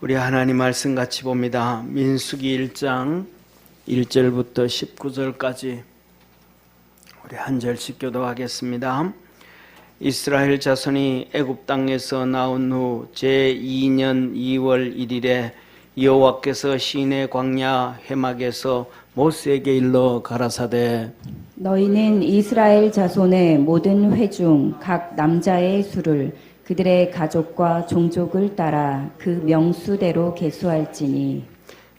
우리 하나님 말씀 같이 봅니다. 민수기 1장 1절부터 19절까지 우리 한 절씩 교도하겠습니다. 이스라엘 자손이 애굽 땅에서 나온 후 제2년 2월 1일에 여호와께서 시내 광야 회막에서 모세에게 일러 가라사대 너희는 이스라엘 자손의 모든 회중 각 남자의 수를 그들의 가족과 종족을 따라 그 명수대로 계수할지니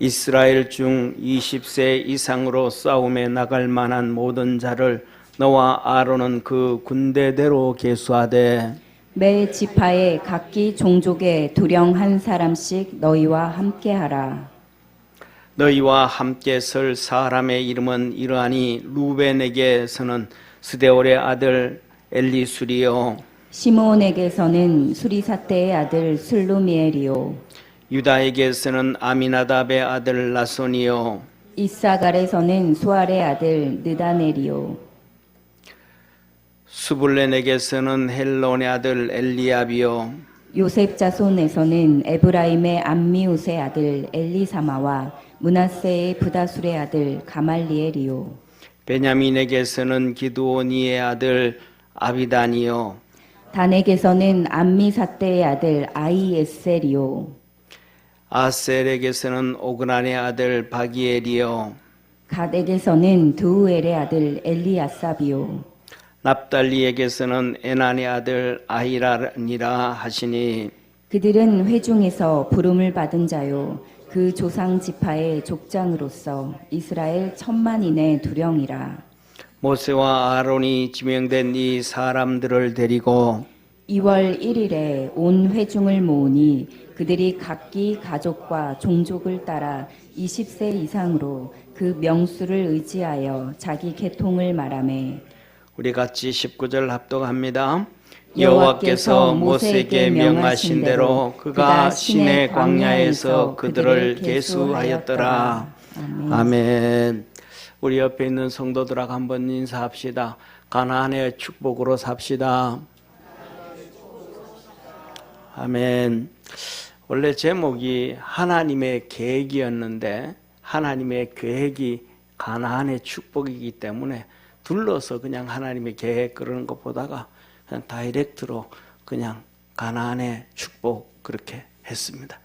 이스라엘 중 20세 이상으로 싸움에 나갈 만한 모든 자를 너와 아론은 그 군대대로 계수하되 매 지파에 각기 종족에 두령 한 사람씩 너희와 함께하라. 너희와 함께 설 사람의 이름은 이러하니 루벤에게서는 스데올의 아들 엘리술이요 시므온에게서는 수리사태의 아들 슬루미엘이요 유다에게서는 아미나답의 아들 나손이요 이사갈에서는 수알의 아들 느다넬이요 수불렌에게서는 헬론의 아들 엘리압이요 요셉 자손에서는 에브라임의 암미웃의 아들 엘리사마와 므낫세의 부다술의 아들 가말리엘이요 베냐민에게서는 기드오니의 아들 아비단이요 단에게서는 암미사떼의 아들 아이에셀이요 아셀에게서는 오그란의 아들 바기엘이요 갓에게서는 드우엘의 아들 엘리아삽이요 납달리에게서는 에난의 아들 아히라니라 하시니 그들은 회중에서 부름을 받은 자요 그 조상 지파의 족장으로서 이스라엘 10,000만인의 두령이라. 모세와 아론이 지명된 이 사람들을 데리고 2월 1일에 온 회중을 모으니 그들이 각기 가족과 종족을 따라 20세 이상으로 그 명수를 의지하여 자기 계통을 말하매 우리 같이 19절 합독합니다. 여호와께서 모세에게 명하신 대로 그가 시내 광야에서 그들을 계수하였더라. 아멘. 우리 옆에 있는 성도들하고 한번 인사합시다. 가나안의 축복으로 삽시다. 아멘. 원래 제목이 하나님의 계획이었는데 하나님의 계획이 가나안의 축복이기 때문에 둘러서 그냥 하나님의 계획 그러는 것보다가 그냥 다이렉트로 그냥 가나안의 축복 그렇게 했습니다.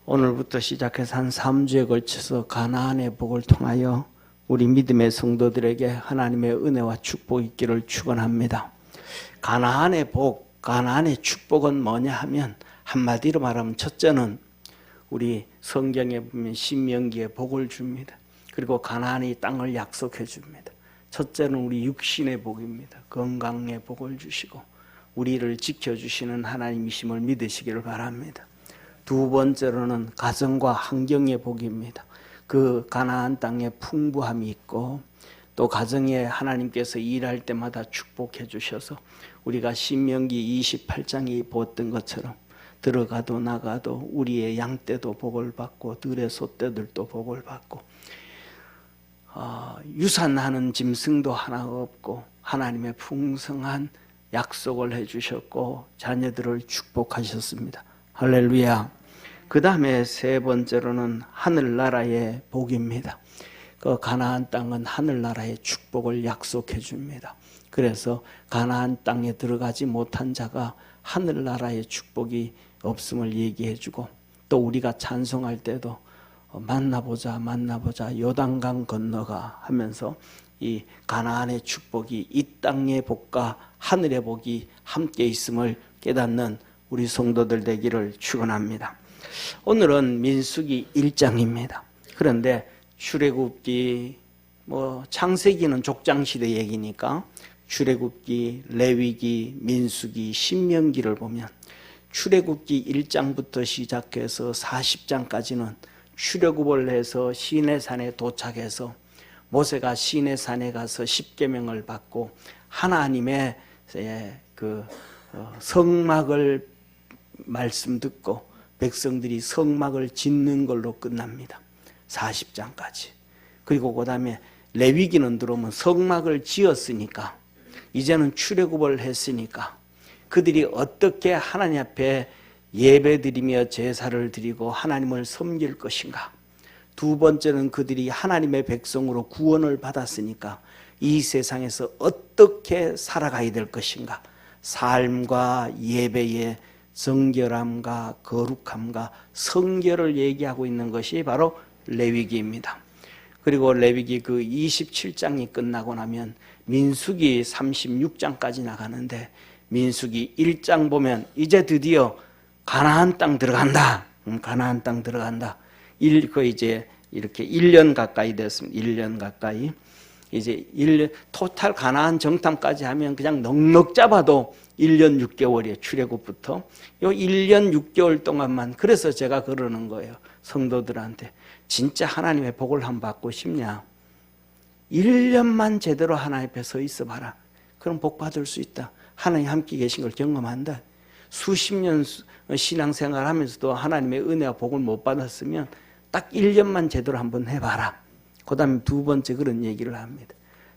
오늘부터 시작해서 한 3주에 걸쳐서 가나안의 복을 통하여 우리 믿음의 성도들에게 하나님의 은혜와 축복이 있기를 축원합니다. 가나안의 복, 가나안의 축복은 뭐냐 하면 한마디로 말하면 첫째는 우리 성경에 보면 신명기에 복을 줍니다. 그리고 가나안의 땅을 약속해 줍니다. 첫째는 우리 육신의 복입니다. 건강의 복을 주시고 우리를 지켜주시는 하나님이심을 믿으시기를 바랍니다. 두 번째로는 가정과 환경의 복입니다. 그 가나안 땅에 풍부함이 있고 또 가정에 하나님께서 일할 때마다 축복해 주셔서 우리가 신명기 28장이 보았던 것처럼 들어가도 나가도 우리의 양떼도 복을 받고 들의 소떼들도 복을 받고 유산하는 짐승도 하나 없고 하나님의 풍성한 약속을 해주셨고 자녀들을 축복하셨습니다. 할렐루야. 그 다음에 세 번째로는 하늘나라의 복입니다. 그 가나안 땅은 하늘나라의 축복을 약속해 줍니다. 그래서 가나안 땅에 들어가지 못한 자가 하늘나라의 축복이 없음을 얘기해 주고 또 우리가 찬송할 때도 만나보자 요단강 건너가 하면서 이 가나안의 축복이 이 땅의 복과 하늘의 복이 함께 있음을 깨닫는 우리 성도들 되기를 축원합니다. 오늘은 민수기 1장입니다. 그런데 출애굽기 창세기는 족장시대 얘기니까 출애굽기, 레위기, 민수기, 신명기를 보면 출애굽기 1장부터 시작해서 40장까지는 출애굽을 해서 시내산에 도착해서 모세가 시내산에 가서 십계명을 받고 하나님의 그 성막을 말씀 듣고 백성들이 성막을 짓는 걸로 끝납니다. 40장까지. 그리고 그 다음에 레위기는 들어오면 성막을 지었으니까 이제는 출애굽을 했으니까 그들이 어떻게 하나님 앞에 예배드리며 제사를 드리고 하나님을 섬길 것인가? 두 번째는 그들이 하나님의 백성으로 구원을 받았으니까 이 세상에서 어떻게 살아가야 될 것인가? 삶과 예배의 정결함과 거룩함과 성결을 얘기하고 있는 것이 바로 레위기입니다. 그리고 레위기 그 27장이 끝나고 나면 민수기 36장까지 나가는데 민수기 1장 보면 이제 드디어 가나안 땅 들어간다. 가나안 땅 들어간다. 이제 이렇게 1년 가까이 됐습니다. 1년 가까이. 이제 토탈 가나안 정탐까지 하면 그냥 넉넉 잡아도 1년 6개월이에요. 출애굽부터. 요 1년 6개월 동안만. 그래서 제가 그러는 거예요. 성도들한테. 진짜 하나님의 복을 한번 받고 싶냐? 1년만 제대로 하나님 앞에 서 있어 봐라. 그럼 복 받을 수 있다. 하나님 함께 계신 걸 경험한다. 수십 년 신앙생활 하면서도 하나님의 은혜와 복을 못 받았으면 딱 1년만 제대로 한번 해봐라. 그 다음에 두 번째 그런 얘기를 합니다.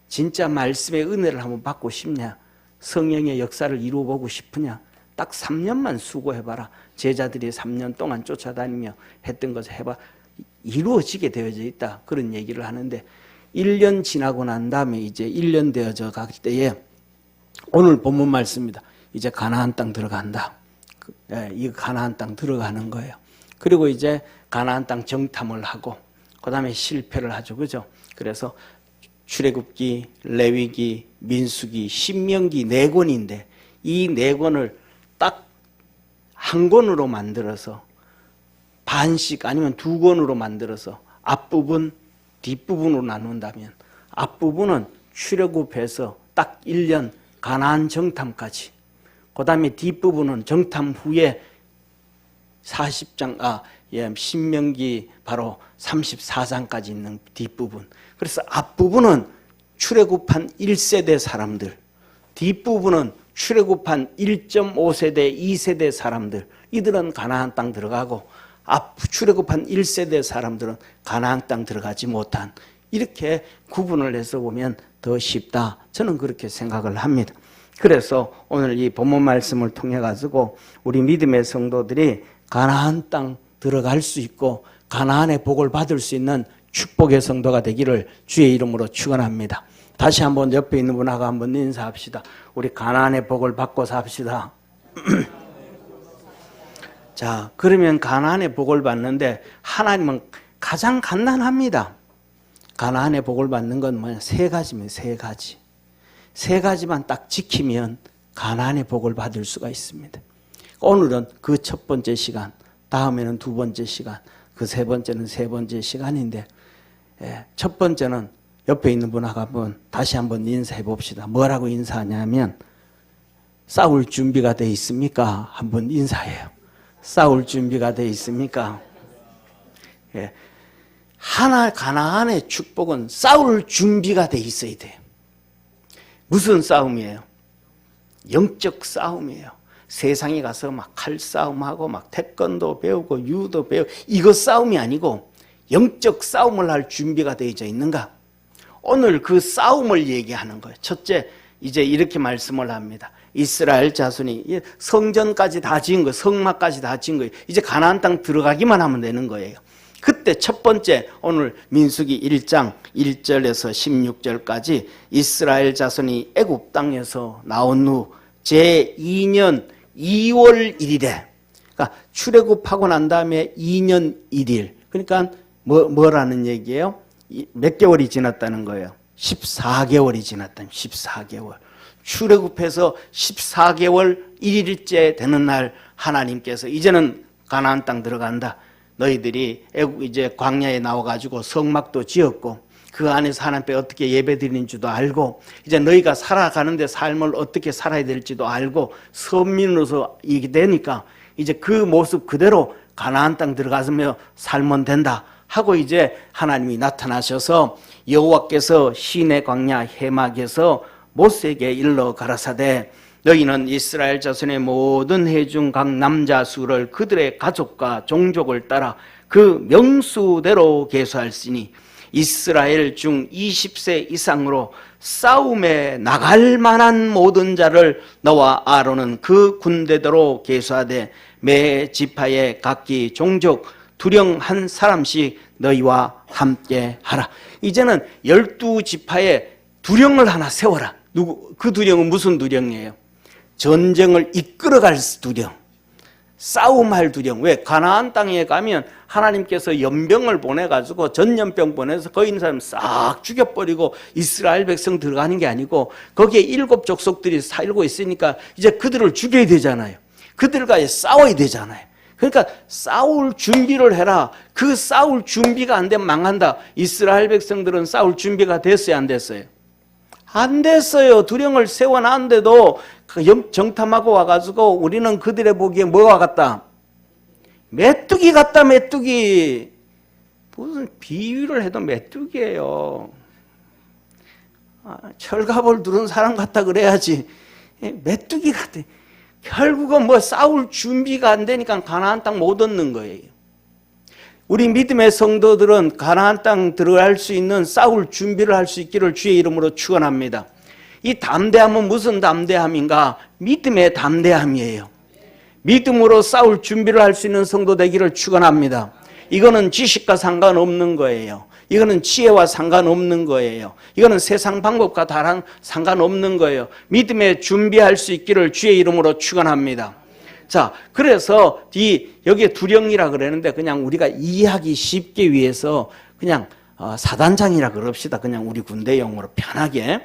진짜 말씀의 은혜를 한번 받고 싶냐? 성령의 역사를 이루어보고 싶으냐? 딱 3년만 수고해봐라. 제자들이 3년 동안 쫓아다니며 했던 것을 해봐. 이루어지게 되어져 있다. 그런 얘기를 하는데 1년 지나고 난 다음에 이제 1년 되어져 갈 때에 오늘 본문 말씀입니다. 이제 가나안 땅 들어간다. 이 가나안 땅 들어가는 거예요. 그리고 이제 가나안 땅 정탐을 하고 그 다음에 실패를 하죠. 그죠? 그래서 출애굽기, 레위기, 민수기, 신명기 4권인데 이 4권을 딱 한 권으로 만들어서 반씩 아니면 2권으로 만들어서 앞부분, 뒷부분으로 나눈다면 앞부분은 출애굽해서 딱 1년 가나안 정탐까지 그 다음에 뒷부분은 정탐 후에 40장, 신명기 바로 34장까지 있는 뒷부분. 그래서 앞부분은 출애굽한 1세대 사람들, 뒷부분은 출애굽한 1.5세대, 2세대 사람들, 이들은 가나안 땅 들어가고 출애굽한 1세대 사람들은 가나안 땅 들어가지 못한, 이렇게 구분을 해서 보면 더 쉽다. 저는 그렇게 생각을 합니다. 그래서 오늘 이 본문 말씀을 통해 가지고 우리 믿음의 성도들이 가나안 땅 들어갈 수 있고 가나안의 복을 받을 수 있는 축복의 성도가 되기를 주의 이름으로 축원합니다. 다시 한번 옆에 있는 분하고 한번 인사합시다. 우리 가나안의 복을 받고 삽시다. 자, 그러면 가나안의 복을 받는데 하나님은 가장 간단합니다. 가나안의 복을 받는 건 뭐냐? 3가지입니다. 3가지. 3가지만 딱 지키면 가나안의 복을 받을 수가 있습니다. 오늘은 그 첫 번째 시간, 다음에는 2번째 시간, 그 3번째는 3번째 시간인데, 첫 번째는 옆에 있는 분하고 한번 다시 한번 인사해 봅시다. 뭐라고 인사하냐면, 싸울 준비가 돼 있습니까? 한번 인사해요. 싸울 준비가 돼 있습니까? 가나안의 축복은 싸울 준비가 돼 있어야 돼요. 무슨 싸움이에요? 영적 싸움이에요. 세상에 가서 막 칼싸움하고 막 태권도 배우고 유도 배우고 이거 싸움이 아니고 영적 싸움을 할 준비가 되어져 있는가? 오늘 그 싸움을 얘기하는 거예요. 첫째, 이제 이렇게 말씀을 합니다. 이스라엘 자손이 성전까지 다 지은 거예요. 성막까지 다 지은 거예요. 이제 가나안 땅 들어가기만 하면 되는 거예요. 그때 첫 번째 오늘 민수기 1장 1절에서 16절까지 이스라엘 자손이 애굽 땅에서 나온 후 제2년 2월 1일에 그러니까 출애굽하고 난 다음에 2년 1일 그러니까 뭐라는 얘기예요? 몇 개월이 지났다는 거예요? 14개월이 지났다는 14개월. 출애굽해서 14개월 1일째 되는 날 하나님께서 이제는 가나안 땅 들어간다. 너희들이 이제 광야에 나와가지고 성막도 지었고 그 안에서 하나님께 어떻게 예배드리는 줄도 알고 이제 너희가 살아가는데 삶을 어떻게 살아야 될지도 알고 선민으로서 이게 되니까 이제 그 모습 그대로 가나안 땅 들어가서 살면 된다 하고 이제 하나님이 나타나셔서 여호와께서 시내 광야 해막에서 모세에게 일러 가라사대 너희는 이스라엘 자손의 모든 회중 각 남자 수를 그들의 가족과 종족을 따라 그 명수대로 계수할지니 이스라엘 중 20세 이상으로 싸움에 나갈 만한 모든 자를 너와 아론은 그 군대대로 계수하되 매 지파에 각기 종족 두령 한 사람씩 너희와 함께 하라. 이제는 12지파에 두령을 하나 세워라. 그 두령은 무슨 두령이에요? 전쟁을 이끌어갈 두령, 싸움할 두령. 왜? 가나안 땅에 가면 하나님께서 연병을 보내가지고 전염병 보내서 거기 있는 사람 싹 죽여버리고 이스라엘 백성 들어가는 게 아니고 거기에 7족속들이 살고 있으니까 이제 그들을 죽여야 되잖아요. 그들과 싸워야 되잖아요. 그러니까 싸울 준비를 해라. 그 싸울 준비가 안 되면 망한다. 이스라엘 백성들은 싸울 준비가 됐어요, 안 됐어요? 안 됐어요. 두령을 세워놨는데도 정탐하고 와가지고 우리는 그들의 보기에 뭐가 같다? 메뚜기 같다, 메뚜기. 무슨 비유를 해도 메뚜기예요. 철갑을 두른 사람 같다 그래야지. 메뚜기 같아. 결국은 뭐 싸울 준비가 안 되니까 가나안 땅 못 얻는 거예요. 우리 믿음의 성도들은 가나안 땅 들어갈 수 있는 싸울 준비를 할 수 있기를 주의 이름으로 축원합니다. 이 담대함은 무슨 담대함인가? 믿음의 담대함이에요. 믿음으로 싸울 준비를 할 수 있는 성도 되기를 축원합니다. 이거는 지식과 상관없는 거예요. 이거는 지혜와 상관없는 거예요. 이거는 세상 방법과 다른 상관없는 거예요. 믿음에 준비할 수 있기를 주의 이름으로 축원합니다. 자, 그래서 여기에 두령이라 그러는데 그냥 우리가 이해하기 쉽게 위해서 그냥 사단장이라 그럽시다. 그냥 우리 군대 용어로 편하게.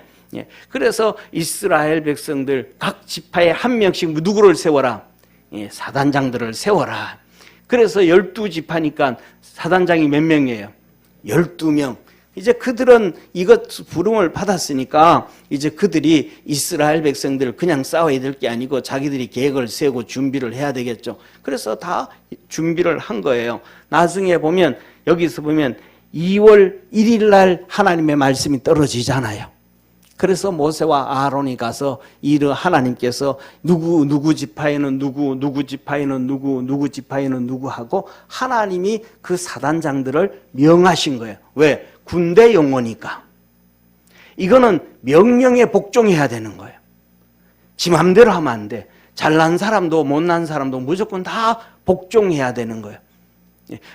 그래서 이스라엘 백성들 각 지파에 한 명씩 누구를 세워라? 사단장들을 세워라. 그래서 12지파니까 사단장이 몇 명이에요? 12명. 이제 그들은 이것 부름을 받았으니까 이제 그들이 이스라엘 백성들 그냥 싸워야 될 게 아니고 자기들이 계획을 세우고 준비를 해야 되겠죠. 그래서 다 준비를 한 거예요. 나중에 보면 여기서 보면 2월 1일 날 하나님의 말씀이 떨어지잖아요. 그래서 모세와 아론이 가서 하나님께서 누구 지파에는 누구 지파에는 누구 지파에는 누구 하고 하나님이 그 사단장들을 명하신 거예요. 왜? 군대 용어니까. 이거는 명령에 복종해야 되는 거예요. 지 맘대로 하면 안 돼. 잘난 사람도 못난 사람도 무조건 다 복종해야 되는 거예요.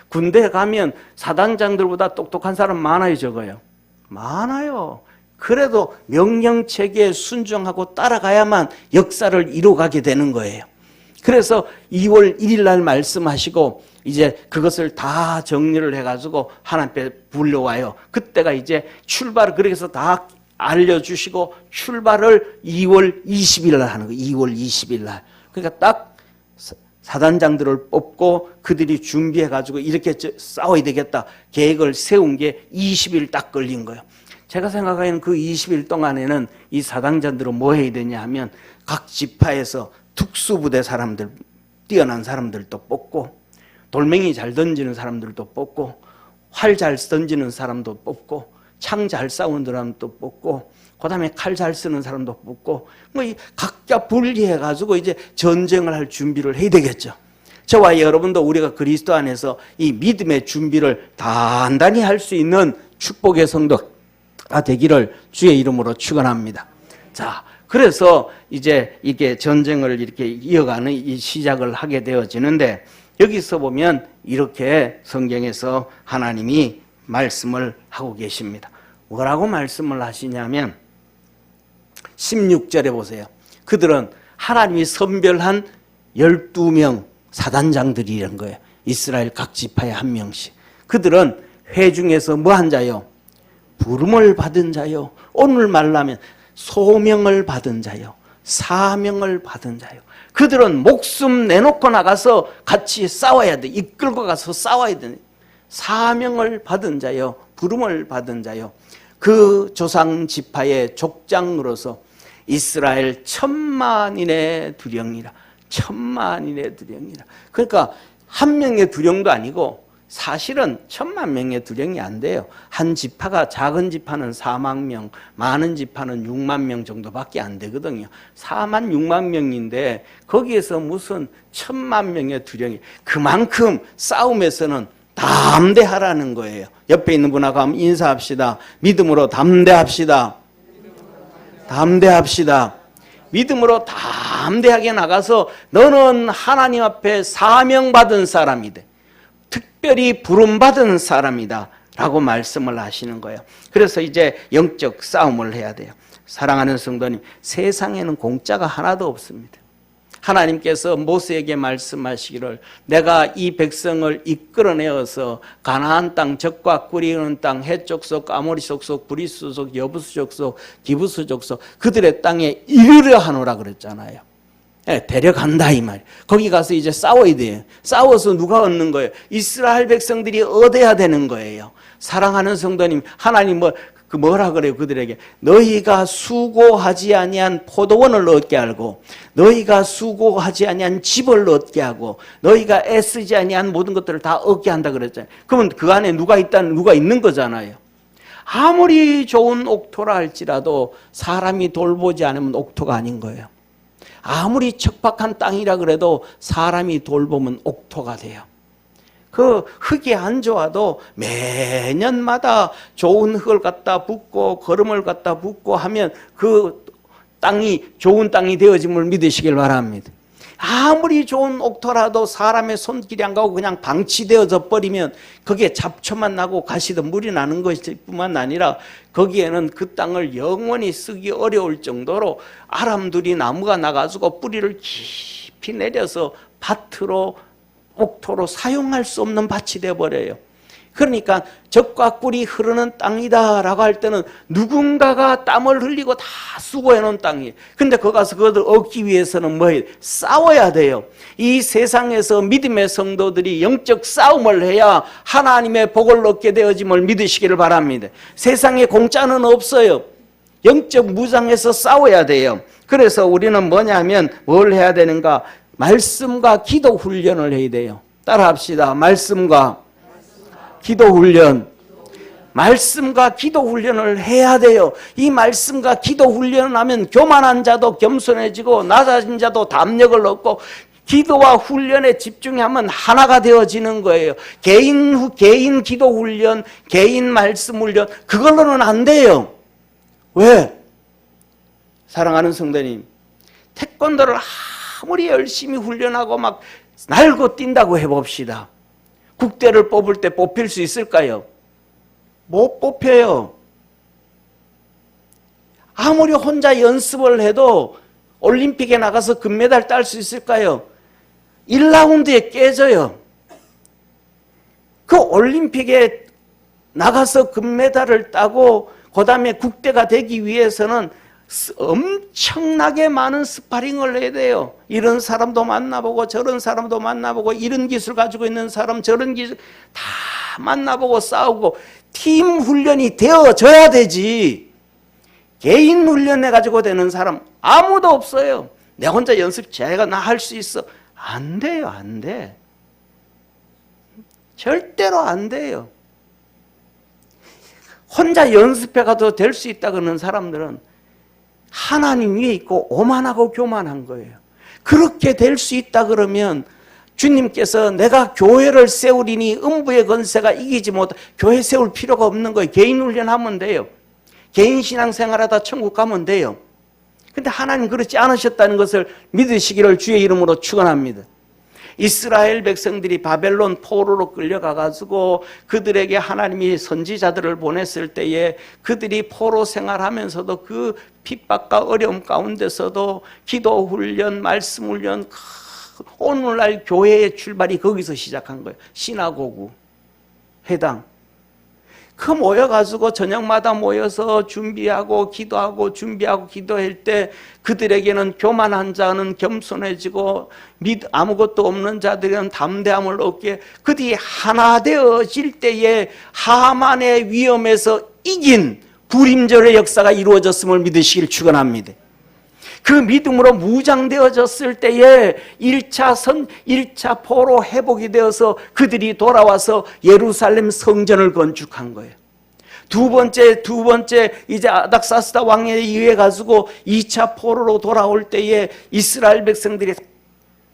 군대 가면 사단장들보다 똑똑한 사람 많아요, 적어요? 많아요. 그래도 명령체계에 순종하고 따라가야만 역사를 이루어가게 되는 거예요. 그래서 2월 1일 날 말씀하시고 이제 그것을 다 정리를 해가지고 하나님께 불려와요. 그때가 이제 출발을 그래서 다 알려주시고 출발을 2월 20일 날 하는 거예요. 2월 20일 날. 그러니까 딱 사단장들을 뽑고 그들이 준비해가지고 이렇게 싸워야 되겠다 계획을 세운 게 20일 딱 걸린 거예요. 제가 생각하기에는 그 20일 동안에는 이 사단장들은 뭐 해야 되냐 하면 각 지파에서 특수부대 사람들, 뛰어난 사람들도 뽑고 돌멩이 잘 던지는 사람들도 뽑고 활 잘 던지는 사람도 뽑고 창 잘 싸우는 사람도 뽑고 그다음에 칼 잘 쓰는 사람도 뽑고 뭐 각자 분리해가지고 이제 전쟁을 할 준비를 해야 되겠죠. 저와 여러분도 우리가 그리스도 안에서 이 믿음의 준비를 단단히 할 수 있는 축복의 성도가 되기를 주의 이름으로 축원합니다. 자, 그래서 이제 이게 전쟁을 이렇게 이어가는 이 시작을 하게 되어지는데 여기서 보면 이렇게 성경에서 하나님이 말씀을 하고 계십니다. 뭐라고 말씀을 하시냐면 16절에 보세요. 그들은 하나님이 선별한 12명 사단장들이란 거예요. 이스라엘 각 지파에 한 명씩. 그들은 회중에서 뭐한 자요? 부름을 받은 자요. 오늘 말하면 소명을 받은 자요. 사명을 받은 자요. 그들은 목숨 내놓고 나가서 같이 싸워야 돼. 이끌고 가서 싸워야 돼. 사명을 받은 자요. 부름을 받은 자요. 그 조상 지파의 족장으로서 이스라엘 10,000만인의 두령이라. 10,000만인의 두령이라. 그러니까 한 명의 두령도 아니고 사실은 10,000,000명의 두령이 안 돼요. 한 지파가 작은 지파는 40,000명, 많은 지파는 60,000명 정도밖에 안 되거든요. 46,000,000명인데 거기에서 무슨 10,000,000명의 두령이 그만큼 싸움에서는 담대하라는 거예요. 옆에 있는 분하고 한번 인사합시다. 믿음으로 담대합시다. 담대합시다. 믿음으로 담대하게 나가서 너는 하나님 앞에 사명받은 사람이다. 특별히 부름받은 사람이다. 라고 말씀을 하시는 거예요. 그래서 이제 영적 싸움을 해야 돼요. 사랑하는 성도님, 세상에는 공짜가 하나도 없습니다. 하나님께서 모세에게 말씀하시기를 내가 이 백성을 이끌어내어서 가나안 땅, 젖과 꿀이 흐르는 땅, 헷 족속, 아모리 족속, 브리스 족, 여부스 족속, 기부스 족속 그들의 땅에 이르려 하노라 그랬잖아요. 네, 데려간다 이 말이에요. 거기 가서 이제 싸워야 돼요. 싸워서 누가 얻는 거예요? 이스라엘 백성들이 얻어야 되는 거예요. 사랑하는 성도님, 하나님 뭐라 그래요? 그들에게 너희가 수고하지 아니한 포도원을 얻게 알고 너희가 수고하지 아니한 집을 얻게 하고 너희가 애쓰지 아니한 모든 것들을 다 얻게 한다 그랬잖아요. 그러면 그 안에 누가 있는 거잖아요. 아무리 좋은 옥토라 할지라도 사람이 돌보지 않으면 옥토가 아닌 거예요. 아무리 척박한 땅이라 그래도 사람이 돌보면 옥토가 돼요. 그 흙이 안 좋아도 매년마다 좋은 흙을 갖다 붓고 거름을 갖다 붓고 하면 그 땅이 좋은 땅이 되어짐을 믿으시길 바랍니다. 아무리 좋은 옥토라도 사람의 손길이 안 가고 그냥 방치되어져 버리면 거기에 잡초만 나고 가시도 물이 나는 것뿐만 아니라 거기에는 그 땅을 영원히 쓰기 어려울 정도로 아람들이 나무가 나가지고 뿌리를 깊이 내려서 밭으로 옥토로 사용할 수 없는 밭이 되어버려요. 그러니까 젖과 꿀이 흐르는 땅이다 라고 할 때는 누군가가 땀을 흘리고 다 수고해놓은 땅이에요. 근데 거기 가서 그것을 얻기 위해서는 뭐예요? 싸워야 돼요. 이 세상에서 믿음의 성도들이 영적 싸움을 해야 하나님의 복을 얻게 되어짐을 믿으시기를 바랍니다. 세상에 공짜는 없어요. 영적 무장에서 싸워야 돼요. 그래서 우리는 뭐냐면 뭘 해야 되는가? 말씀과 기도 훈련을 해야 돼요. 따라 합시다. 말씀과 기도 훈련. 말씀과 기도 훈련을 해야 돼요. 이 말씀과 기도 훈련을 하면 교만한 자도 겸손해지고 낮아진 자도 담력을 얻고 기도와 훈련에 집중하면 하나가 되어지는 거예요. 개인 기도 훈련, 개인 말씀 훈련 그걸로는 안 돼요. 왜? 사랑하는 성도님, 태권도를 아무리 열심히 훈련하고 막 날고 뛴다고 해봅시다. 국대를 뽑을 때 뽑힐 수 있을까요? 못 뽑혀요. 아무리 혼자 연습을 해도 올림픽에 나가서 금메달 딸 수 있을까요? 1라운드에 깨져요. 그 올림픽에 나가서 금메달을 따고 그 다음에 국대가 되기 위해서는 엄청나게 많은 스파링을 해야 돼요. 이런 사람도 만나보고 저런 사람도 만나보고 이런 기술 가지고 있는 사람 저런 기술 다 만나보고 싸우고 팀 훈련이 되어져야 되지. 개인 훈련해 가지고 되는 사람 아무도 없어요. 내 혼자 연습 제가 나 할 수 있어. 안 돼요. 안 돼. 절대로 안 돼요. 혼자 연습해 가도 될 수 있다 그러는 사람들은 하나님 위에 있고 오만하고 교만한 거예요. 그렇게 될 수 있다 그러면 주님께서 내가 교회를 세우리니 음부의 권세가 이기지 못하 교회 세울 필요가 없는 거예요. 개인 훈련하면 돼요. 개인 신앙생활하다 천국 가면 돼요. 근데 하나님 그렇지 않으셨다는 것을 믿으시기를 주의 이름으로 축원합니다. 이스라엘 백성들이 바벨론 포로로 끌려가가지고 그들에게 하나님이 선지자들을 보냈을 때에 그들이 포로 생활하면서도 그 핍박과 어려움 가운데서도 기도 훈련, 말씀 훈련, 오늘날 교회의 출발이 거기서 시작한 거예요. 시나고구, 회당. 그 모여가지고 저녁마다 모여서 준비하고 기도하고 준비하고 기도할 때 그들에게는 교만한 자는 겸손해지고 아무것도 없는 자들은 담대함을 얻게 그들이 하나 되어질 때에 하만의 위험에서 이긴 불임절의 역사가 이루어졌음을 믿으시길 축원합니다. 그 믿음으로 무장되어졌을 때에 1차 포로 회복이 되어서 그들이 돌아와서 예루살렘 성전을 건축한 거예요. 두 번째 이제 아닥사스다 왕에 의해 가지고 2차 포로로 돌아올 때에 이스라엘 백성들이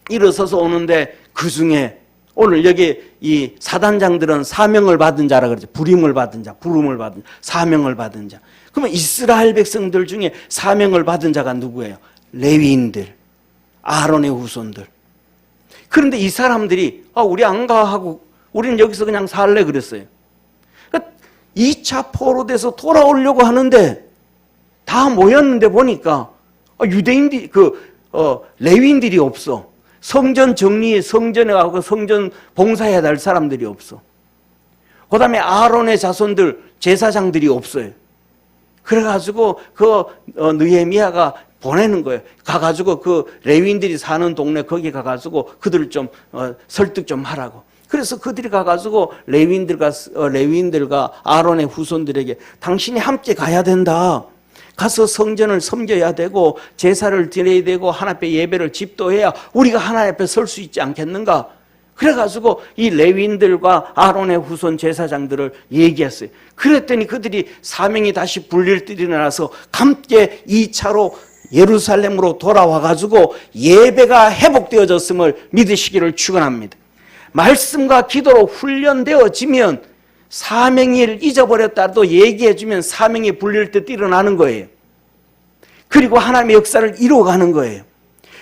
일어서서 오는데 그 중에 오늘 여기 이 사단장들은 사명을 받은 자라 그러죠. 부름을 받은 자, 사명을 받은 자. 그러면 이스라엘 백성들 중에 사명을 받은 자가 누구예요? 레위인들, 아론의 후손들. 그런데 이 사람들이 우리 안 가 하고 우리는 여기서 그냥 살래 그랬어요. 그러니까 2차 포로돼서 돌아오려고 하는데 다 모였는데 보니까 유대인들이 레위인들이 없어. 성전 정리, 성전에 가고 성전 봉사해야 될 사람들이 없어. 그 다음에 아론의 자손들, 제사장들이 없어요. 그래가지고 느헤미야가 보내는 거예요. 가가지고 그 레위인들이 사는 동네 거기 가가지고 그들을 좀 설득 좀 하라고. 그래서 그들이 가가지고 레위인들과 아론의 후손들에게 당신이 함께 가야 된다. 가서 성전을 섬겨야 되고 제사를 드려야 되고 하나님 앞에 예배를 집도해야 우리가 하나님 앞에 설 수 있지 않겠는가? 그래가지고 이 레위인들과 아론의 후손 제사장들을 얘기했어요. 그랬더니 그들이 사명이 다시 불릴 때 일어나서 함께 2차로 예루살렘으로 돌아와가지고 예배가 회복되어졌음을 믿으시기를 축원합니다. 말씀과 기도로 훈련되어지면 사명을 잊어버렸다도 얘기해주면 사명이 불릴 때 일어나는 거예요. 그리고 하나님의 역사를 이루어가는 거예요.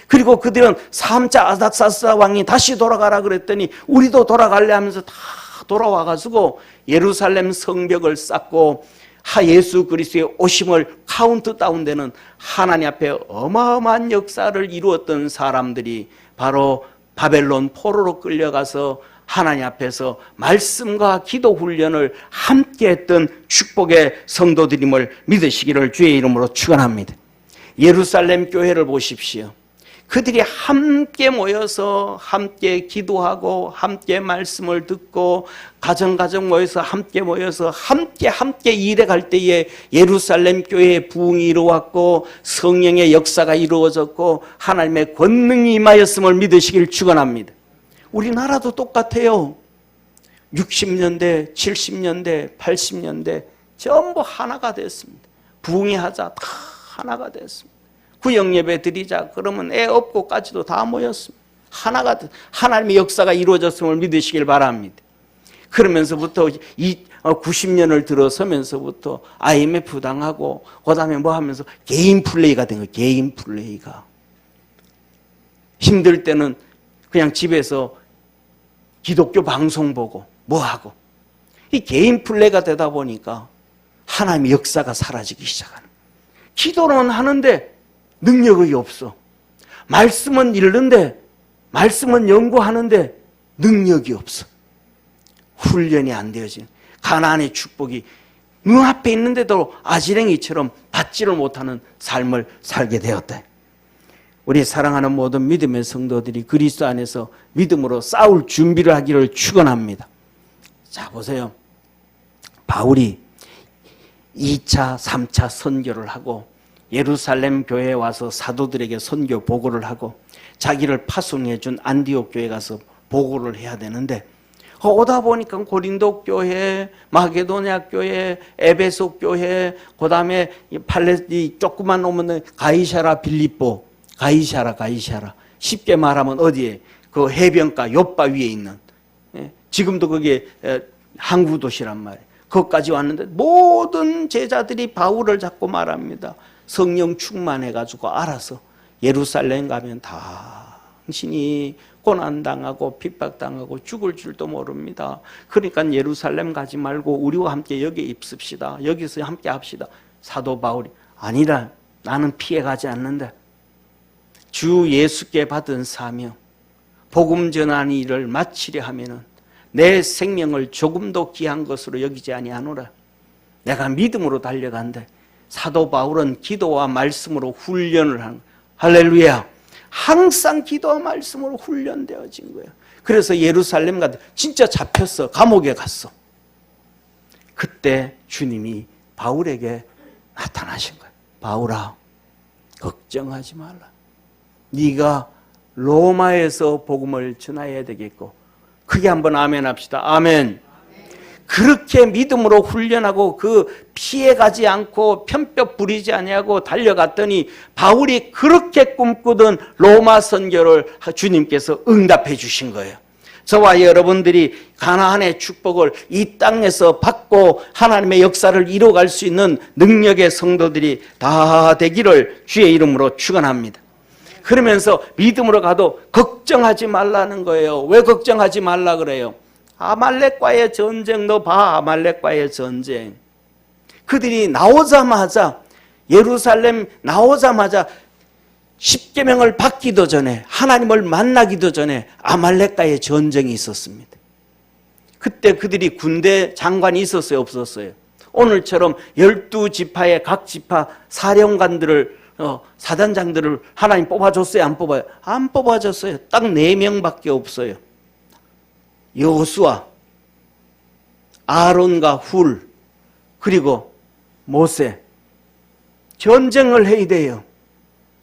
그리고 그들은 3차 아닥사스 왕이 다시 돌아가라 그랬더니 우리도 돌아갈래 하면서 다 돌아와가지고 예루살렘 성벽을 쌓고 예수 그리스도의 오심을 카운트다운되는 하나님 앞에 어마어마한 역사를 이루었던 사람들이 바로 바벨론 포로로 끌려가서 하나님 앞에서 말씀과 기도 훈련을 함께 했던 축복의 성도들임을 믿으시기를 주의 이름으로 축원합니다. 예루살렘 교회를 보십시오. 그들이 함께 모여서 함께 기도하고 함께 말씀을 듣고 가정 모여서 함께 모여서 함께 일해갈 때에 예루살렘 교회의 부흥이 이루어왔고 성령의 역사가 이루어졌고 하나님의 권능이 임하였음을 믿으시길 축원합니다. 우리나라도 똑같아요. 60년대, 70년대, 80년대 전부 하나가 됐습니다. 부흥이 하자 다 하나가 됐습니다. 구역예배 드리자 그러면 애 없고까지도 다 모였습니다. 하나가 하나님의 역사가 이루어졌음을 믿으시길 바랍니다. 그러면서부터 90년을 들어서면서부터 IMF 당하고 그다음에 뭐 하면서 개인 플레이가 된 거예요. 개인 플레이가. 힘들 때는 그냥 집에서 기독교 방송 보고 뭐 하고 이 개인 플레이가 되다 보니까 하나님의 역사가 사라지기 시작하는 거예요. 기도는 하는데 능력이 없어. 말씀은 읽는데 말씀은 연구하는데 능력이 없어. 훈련이 안 되어지는 가나안의 축복이 눈앞에 있는데도 아지랭이처럼 받지를 못하는 삶을 살게 되었다. 우리 사랑하는 모든 믿음의 성도들이 그리스도 안에서 믿음으로 싸울 준비를 하기를 축원합니다. 자 보세요. 바울이 2차, 3차 선교를 하고 예루살렘 교회에 와서 사도들에게 선교 보고를 하고 자기를 파송해 준 안디옥 교회에 가서 보고를 해야 되는데 오다 보니까 고린도 교회, 마게도냐 교회, 에베소 교회, 그 다음에 팔레스티 조그만 오면 가이샤라 빌립보, 가이샤라 쉽게 말하면 어디에 그 해변가 요빠 위에 있는 지금도 그게 항구 도시란 말이에요. 거기까지 왔는데 모든 제자들이 바울을 잡고 말합니다. 성령 충만해가지고 알아서 예루살렘 가면 당신이 고난당하고 핍박당하고 죽을 줄도 모릅니다. 그러니까 예루살렘 가지 말고 우리와 함께 여기에 있읍시다. 여기서 함께 합시다. 사도 바울이 아니라 나는 피해가지 않는다. 주 예수께 받은 사명 복음 전하는 일을 마치려 하면은 내 생명을 조금도 귀한 것으로 여기지 아니하노라. 내가 믿음으로 달려간다. 사도 바울은 기도와 말씀으로 훈련을 한 할렐루야. 항상 기도와 말씀으로 훈련되어진 거예요. 그래서 예루살렘 가서 진짜 잡혔어. 감옥에 갔어. 그때 주님이 바울에게 나타나신 거예요. 바울아, 걱정하지 말라. 네가 로마에서 복음을 전해야 되겠고 크게 한번 아멘 합시다. 아멘. 그렇게 믿음으로 훈련하고 그 피해가지 않고 편뼈 부리지 아니하고 달려갔더니 바울이 그렇게 꿈꾸던 로마 선교를 주님께서 응답해 주신 거예요. 저와 여러분들이 가나안의 축복을 이 땅에서 받고 하나님의 역사를 이루어갈 수 있는 능력의 성도들이 다 되기를 주의 이름으로 축원합니다. 그러면서 믿음으로 가도 걱정하지 말라는 거예요. 왜 걱정하지 말라 그래요? 아말렉과의 전쟁, 너 봐, 아말렉과의 전쟁. 그들이 나오자마자, 예루살렘 나오자마자 십계명을 받기도 전에, 하나님을 만나기도 전에 아말렉과의 전쟁이 있었습니다. 그때 그들이 군대 장관이 있었어요, 없었어요? 오늘처럼 12지파의 각 지파 사령관들을, 사단장들을 하나님 뽑아줬어요, 안 뽑아요? 안 뽑아줬어요. 딱 4명밖에 없어요. 여호수아, 아론과 훌, 그리고 모세. 전쟁을 해야 돼요.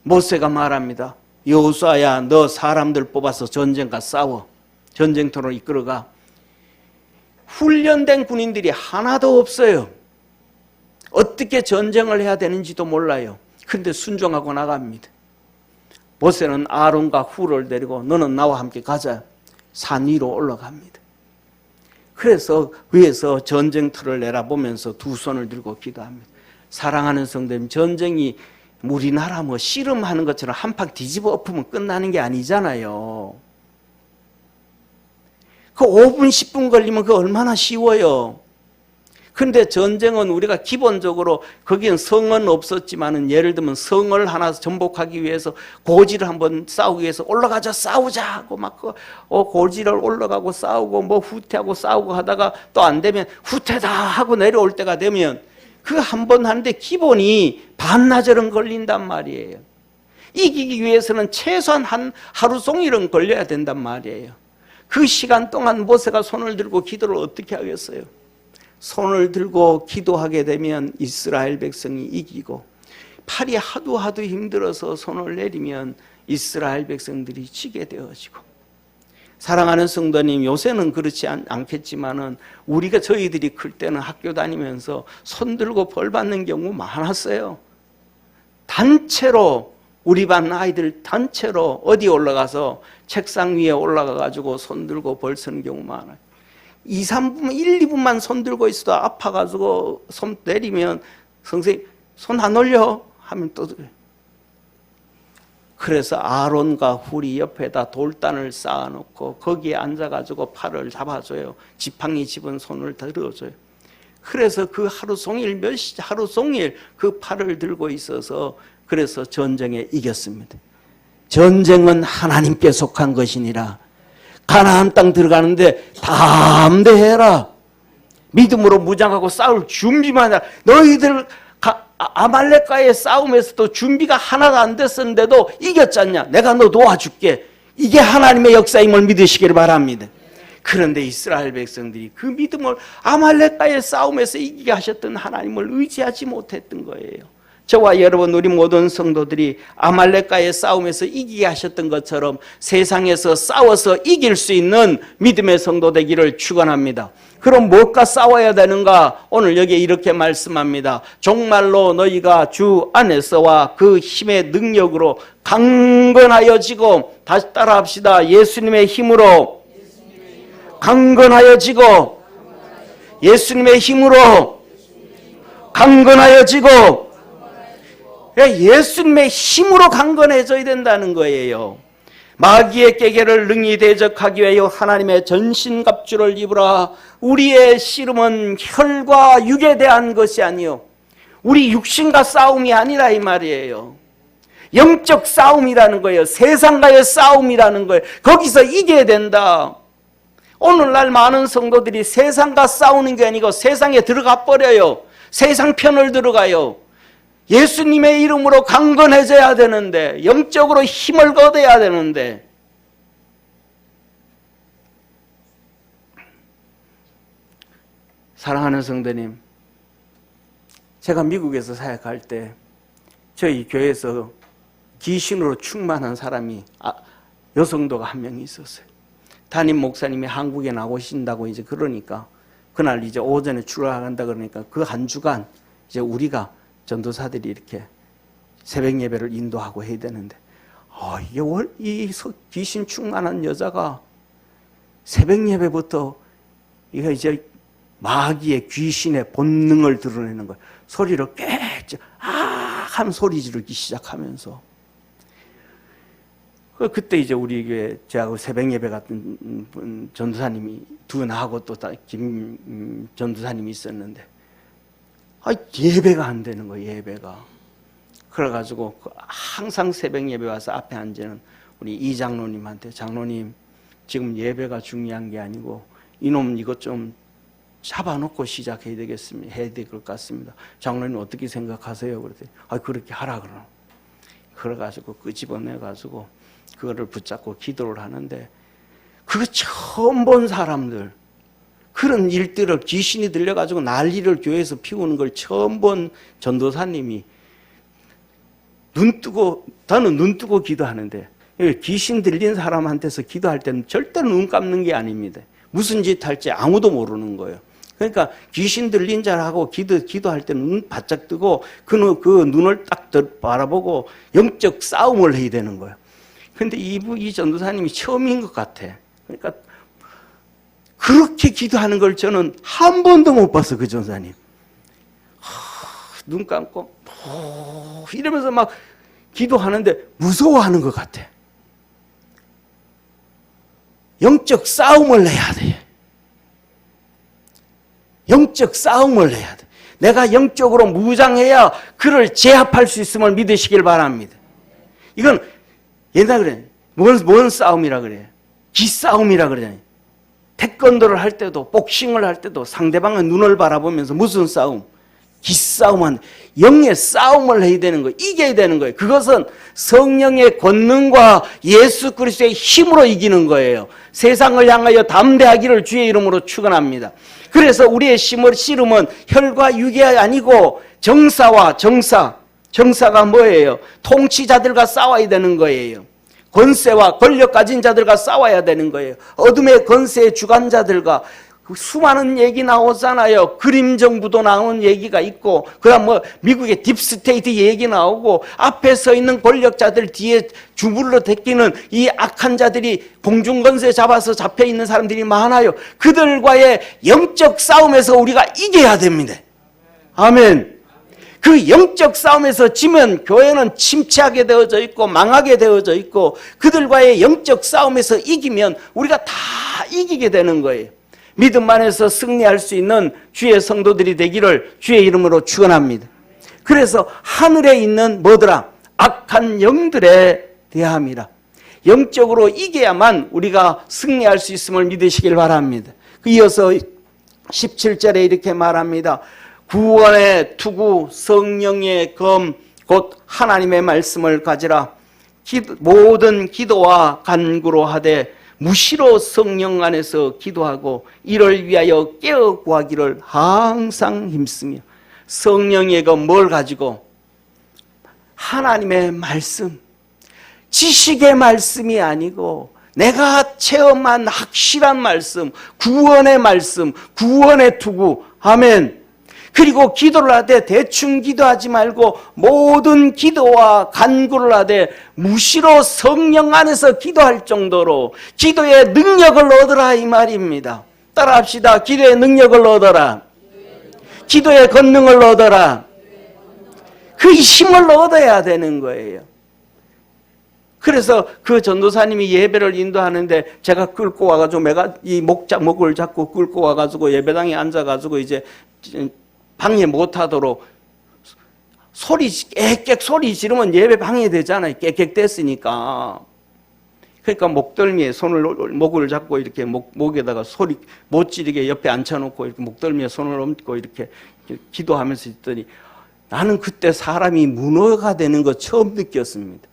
모세가 말합니다. 여호수아야, 너 사람들 뽑아서 전쟁과 싸워. 전쟁터로 이끌어가. 훈련된 군인들이 하나도 없어요. 어떻게 전쟁을 해야 되는지도 몰라요. 그런데 순종하고 나갑니다. 모세는 아론과 훌을 데리고 너는 나와 함께 가자. 산 위로 올라갑니다. 그래서 위에서 전쟁터를 내다보면서 두 손을 들고 기도합니다. 사랑하는 성도님, 전쟁이 우리나라 뭐 씨름하는 것처럼 한 판 뒤집어 엎으면 끝나는 게 아니잖아요. 그 5분 10분 걸리면 그 얼마나 쉬워요. 근데 전쟁은 우리가 기본적으로 거기는 성은 없었지만은 예를 들면 성을 하나 전복하기 위해서 고지를 한번 싸우기 위해서 올라가자 싸우자 하고 막 고지를 올라가고 싸우고 뭐 후퇴하고 싸우고 하다가 또 안 되면 후퇴다 하고 내려올 때가 되면 그 한 번 하는데 기본이 반나절은 걸린단 말이에요. 이기기 위해서는 최소한 하루 종일은 걸려야 된단 말이에요. 그 시간 동안 모세가 손을 들고 기도를 어떻게 하겠어요? 손을 들고 기도하게 되면 이스라엘 백성이 이기고, 팔이 하도 힘들어서 손을 내리면 이스라엘 백성들이 지게 되어지고. 사랑하는 성도님, 요새는 그렇지 않겠지만은 우리가 저희들이 클 때는 학교 다니면서 손 들고 벌 받는 경우 많았어요. 단체로, 우리 반 아이들 단체로 어디 올라가서 책상 위에 올라가 가지고 손 들고 벌 쓰는 경우 많아요. 2, 3분, 1, 2분만 손 들고 있어도 아파가지고 손 내리면 선생님 손 안 올려 하면 또 그래. 그래서 아론과 훌이 옆에다 돌단을 쌓아놓고 거기에 앉아가지고 팔을 잡아줘요. 지팡이 집은 손을 들어줘요. 그래서 그 하루 종일 그 팔을 들고 있어서 그래서 전쟁에 이겼습니다. 전쟁은 하나님께 속한 것이니라. 가나안 땅 들어가는데 담대해라. 믿음으로 무장하고 싸울 준비만 해라. 너희들 아말렉과의 싸움에서도 준비가 하나도 안 됐었는데도 이겼잖냐. 내가 너 도와줄게. 이게 하나님의 역사임을 믿으시기를 바랍니다. 그런데 이스라엘 백성들이 그 믿음을 아말렉과의 싸움에서 이기게 하셨던 하나님을 의지하지 못했던 거예요. 저와 여러분, 우리 모든 성도들이 아말렉과의 싸움에서 이기게 하셨던 것처럼 세상에서 싸워서 이길 수 있는 믿음의 성도 되기를 축원합니다. 그럼 무엇과 싸워야 되는가? 오늘 여기에 이렇게 말씀합니다. 정말로 너희가 주 안에서와 그 힘의 능력으로 강건하여지고, 다시 따라합시다. 예수님의 힘으로 강건하여지고, 예수님의 힘으로 강건하여지고, 예수님의 힘으로 강건해져야 된다는 거예요. 마귀의 깨개를 능히 대적하기 위하여 하나님의 전신갑주를 입으라. 우리의 씨름은 혈과 육에 대한 것이 아니요, 우리 육신과 싸움이 아니라 이 말이에요. 영적 싸움이라는 거예요. 세상과의 싸움이라는 거예요. 거기서 이겨야 된다. 오늘날 많은 성도들이 세상과 싸우는 게 아니고 세상에 들어가 버려요. 세상 편을 들어가요. 예수님의 이름으로 강건해져야 되는데, 영적으로 힘을 거둬야 되는데, 사랑하는 성도님, 제가 미국에서 사역할 때 저희 교회에서 귀신으로 충만한 사람이 여성도가 한 명이 있었어요. 담임 목사님이 한국에 나오신다고 이제 그러니까 그날 이제 오전에 출근한다 그러니까 그 한 주간 이제 우리가 전도사들이 이렇게 새벽 예배를 인도하고 해야 되는데, 이 귀신 충만한 여자가 새벽 예배부터 이거 이제 마귀의 귀신의 본능을 드러내는 거예요. 소리로 깨져 하면 소리 지르기 시작하면서 그때 이제 우리 교회 저하고 새벽 예배 같은 전도사님이 나하고 또 김 전도사님이 있었는데 예배가 안 되는 거예요. 예배가. 그래가지고 항상 새벽 예배 와서 앞에 앉는 우리 이 장로님한테 장로님 지금 예배가 중요한 게 아니고 이놈 이것 좀 잡아놓고 시작해야 되겠습니다. 해야 될 것 같습니다. 장로님 어떻게 생각하세요? 그랬더니 그렇게 하라 그러나. 그래가지고 끄집어내가지고 그거를 붙잡고 기도를 하는데 그거 처음 본 사람들 그런 일들을 귀신이 들려가지고 난리를 교회에서 피우는 걸 처음 본 전도사님이 저는 눈 뜨고 기도하는데 귀신 들린 사람한테서 기도할 때는 절대로 눈 감는 게 아닙니다. 무슨 짓 할지 아무도 모르는 거예요. 그러니까 귀신 들린 자라고 기도할 때는 눈 바짝 뜨고 그 눈을 딱 바라보고 영적 싸움을 해야 되는 거예요. 근데 이 전도사님이 처음인 것 같아. 그러니까 그렇게 기도하는 걸 저는 한 번도 못 봤어, 그 전도사님. 눈 감고 이러면서 막 기도하는데 무서워하는 것 같아. 영적 싸움을 해야 돼. 영적 싸움을 해야 돼. 내가 영적으로 무장해야 그를 제압할 수 있음을 믿으시길 바랍니다. 이건 옛날에 그래. 뭔 싸움이라 그래. 기싸움이라 그러잖아요. 태권도를 할 때도 복싱을 할 때도 상대방의 눈을 바라보면서 무슨 싸움? 기싸움한 영의 싸움을 해야 되는 거예요. 이겨야 되는 거예요. 그것은 성령의 권능과 예수 그리스도의 힘으로 이기는 거예요. 세상을 향하여 담대하기를 주의 이름으로 축원합니다. 그래서 우리의 씨름은 혈과 육이 아니고 정사와 정사가 뭐예요? 통치자들과 싸워야 되는 거예요. 권세와 권력 가진 자들과 싸워야 되는 거예요. 어둠의 권세의 주관자들과 수많은 얘기 나오잖아요. 그림 정부도 나오는 얘기가 있고, 그다음 미국의 딥스테이트 얘기 나오고, 앞에 서 있는 권력자들 뒤에 주물러 댔기는 이 악한 자들이 공중권세 잡아서 잡혀 있는 사람들이 많아요. 그들과의 영적 싸움에서 우리가 이겨야 됩니다. 아멘. 그 영적 싸움에서 지면 교회는 침체하게 되어져 있고 망하게 되어져 있고, 그들과의 영적 싸움에서 이기면 우리가 다 이기게 되는 거예요. 믿음 안에서 승리할 수 있는 주의 성도들이 되기를 주의 이름으로 축원합니다. 그래서 하늘에 있는 뭐더라? 악한 영들에 대함이라. 영적으로 이겨야만 우리가 승리할 수 있음을 믿으시길 바랍니다. 이어서 17절에 이렇게 말합니다. 구원의 투구 성령의 검 곧 하나님의 말씀을 가지라. 모든 기도와 간구로 하되 무시로 성령 안에서 기도하고 이를 위하여 깨어 구하기를 항상 힘쓰며. 성령의 검 뭘 가지고? 하나님의 말씀, 지식의 말씀이 아니고 내가 체험한 확실한 말씀, 구원의 말씀, 구원의 투구. 아멘. 그리고 기도를 하되 대충 기도하지 말고 모든 기도와 간구를 하되 무시로 성령 안에서 기도할 정도로 기도의 능력을 얻으라 이 말입니다. 따라합시다. 기도의 능력을 얻어라. 기도의 권능을 얻어라. 그 힘을 얻어야 되는 거예요. 그래서 그 전도사님이 예배를 인도하는데 제가 끌고 와가지고 내가 이 목을 잡고 끌고 와가지고 예배당에 앉아가지고 이제 방해 못하도록 깨끗 소리 지르면 예배 방해되잖아요. 깨끗됐으니까. 그러니까 목덜미에 목을 잡고 이렇게 목에다가 소리 못 지르게 옆에 앉혀놓고 이렇게 목덜미에 손을 얹고 이렇게 기도하면서 있더니 나는 그때 사람이 문어가 되는 거 처음 느꼈습니다.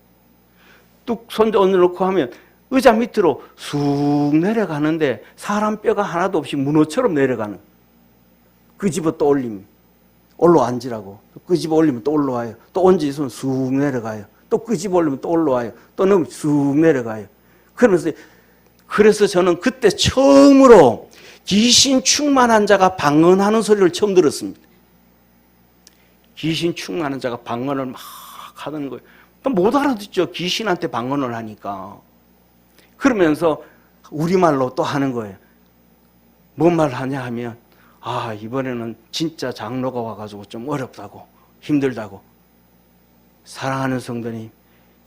뚝 손 얹어놓고 하면 의자 밑으로 쑥 내려가는데 사람 뼈가 하나도 없이 문어처럼 내려가는. 끄집어 또 올립니다. 올라 앉으라고. 끄집어 올리면 또 올라와요. 또 얹어서 쑥 내려가요. 또 끄집어 올리면 또 올라와요. 또 넣으면 쑥 내려가요. 그래서 저는 그때 처음으로 귀신 충만한 자가 방언하는 소리를 처음 들었습니다. 귀신 충만한 자가 방언을 막 하는 거예요. 못 알아듣죠. 귀신한테 방언을 하니까. 그러면서 우리말로 또 하는 거예요. 뭔 말 하냐 하면, 이번에는 진짜 장로가 와가지고 좀 어렵다고, 힘들다고. 사랑하는 성도님,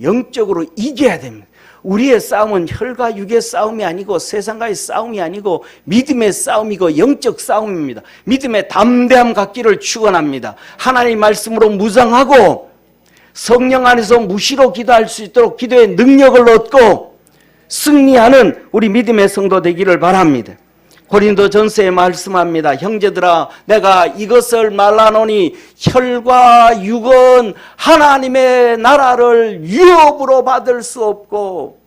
영적으로 이겨야 됩니다. 우리의 싸움은 혈과 육의 싸움이 아니고 세상과의 싸움이 아니고 믿음의 싸움이고 영적 싸움입니다. 믿음의 담대함 갖기를 축원합니다. 하나님 말씀으로 무장하고 성령 안에서 무시로 기도할 수 있도록 기도의 능력을 얻고 승리하는 우리 믿음의 성도 되기를 바랍니다. 고린도전서에 말씀합니다. 형제들아, 내가 이것을 말하노니 혈과 육은 하나님의 나라를 유업으로 받을 수 없고,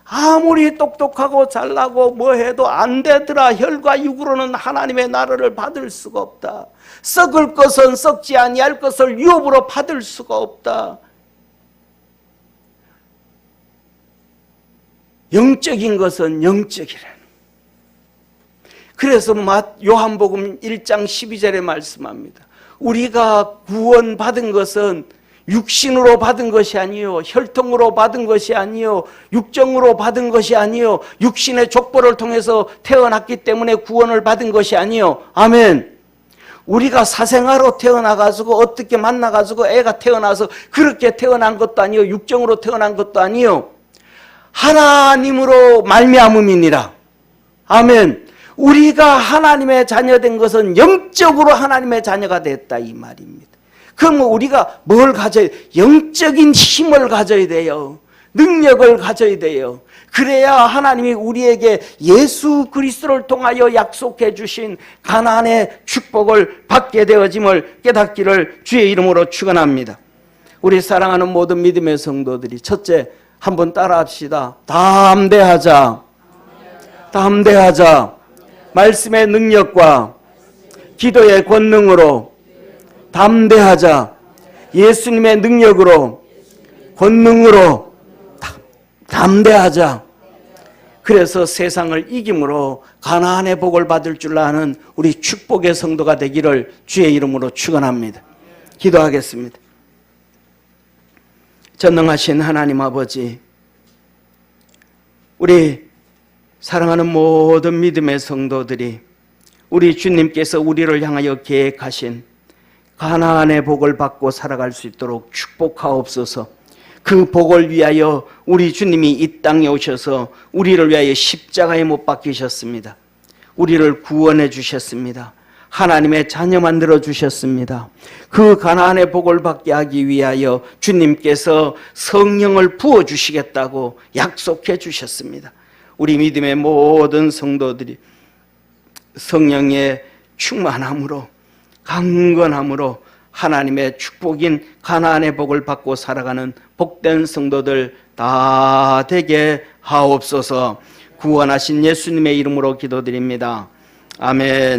아무리 똑똑하고 잘나고 뭐 해도 안 되더라. 혈과 육으로는 하나님의 나라를 받을 수가 없다. 썩을 것은 썩지 아니할 것을 유업으로 받을 수가 없다. 영적인 것은 영적이라. 그래서 요한복음 1장 12절에 말씀합니다. 우리가 구원받은 것은 육신으로 받은 것이 아니요, 혈통으로 받은 것이 아니요, 육정으로 받은 것이 아니요, 육신의 족보를 통해서 태어났기 때문에 구원을 받은 것이 아니요. 아멘. 우리가 사생아로 태어나가지고 어떻게 만나가지고 애가 태어나서 그렇게 태어난 것도 아니요, 육정으로 태어난 것도 아니요, 하나님으로 말미암음이니라. 아멘. 우리가 하나님의 자녀된 것은 영적으로 하나님의 자녀가 됐다 이 말입니다. 그럼 우리가 뭘 가져야 돼요? 영적인 힘을 가져야 돼요. 능력을 가져야 돼요. 그래야 하나님이 우리에게 예수 그리스도를 통하여 약속해 주신 가나안의 축복을 받게 되어짐을 깨닫기를 주의 이름으로 축원합니다. 우리 사랑하는 모든 믿음의 성도들이 첫째, 한번 따라합시다. 담대하자. 담대하자. 말씀의 능력과 기도의 권능으로 담대하자. 예수님의 능력으로, 권능으로 담대하자. 그래서 세상을 이김으로 가나안의 복을 받을 줄 아는 우리 축복의 성도가 되기를 주의 이름으로 축원합니다. 기도하겠습니다. 전능하신 하나님 아버지, 우리 사랑하는 모든 믿음의 성도들이 우리 주님께서 우리를 향하여 계획하신 가나안의 복을 받고 살아갈 수 있도록 축복하옵소서. 그 복을 위하여 우리 주님이 이 땅에 오셔서 우리를 위하여 십자가에 못 박히셨습니다. 우리를 구원해 주셨습니다. 하나님의 자녀 만들어 주셨습니다. 그 가나안의 복을 받게 하기 위하여 주님께서 성령을 부어 주시겠다고 약속해 주셨습니다. 우리 믿음의 모든 성도들이 성령의 충만함으로, 강건함으로 하나님의 축복인 가나안의 복을 받고 살아가는 복된 성도들 다 되게 하옵소서. 구원하신 예수님의 이름으로 기도드립니다. 아멘.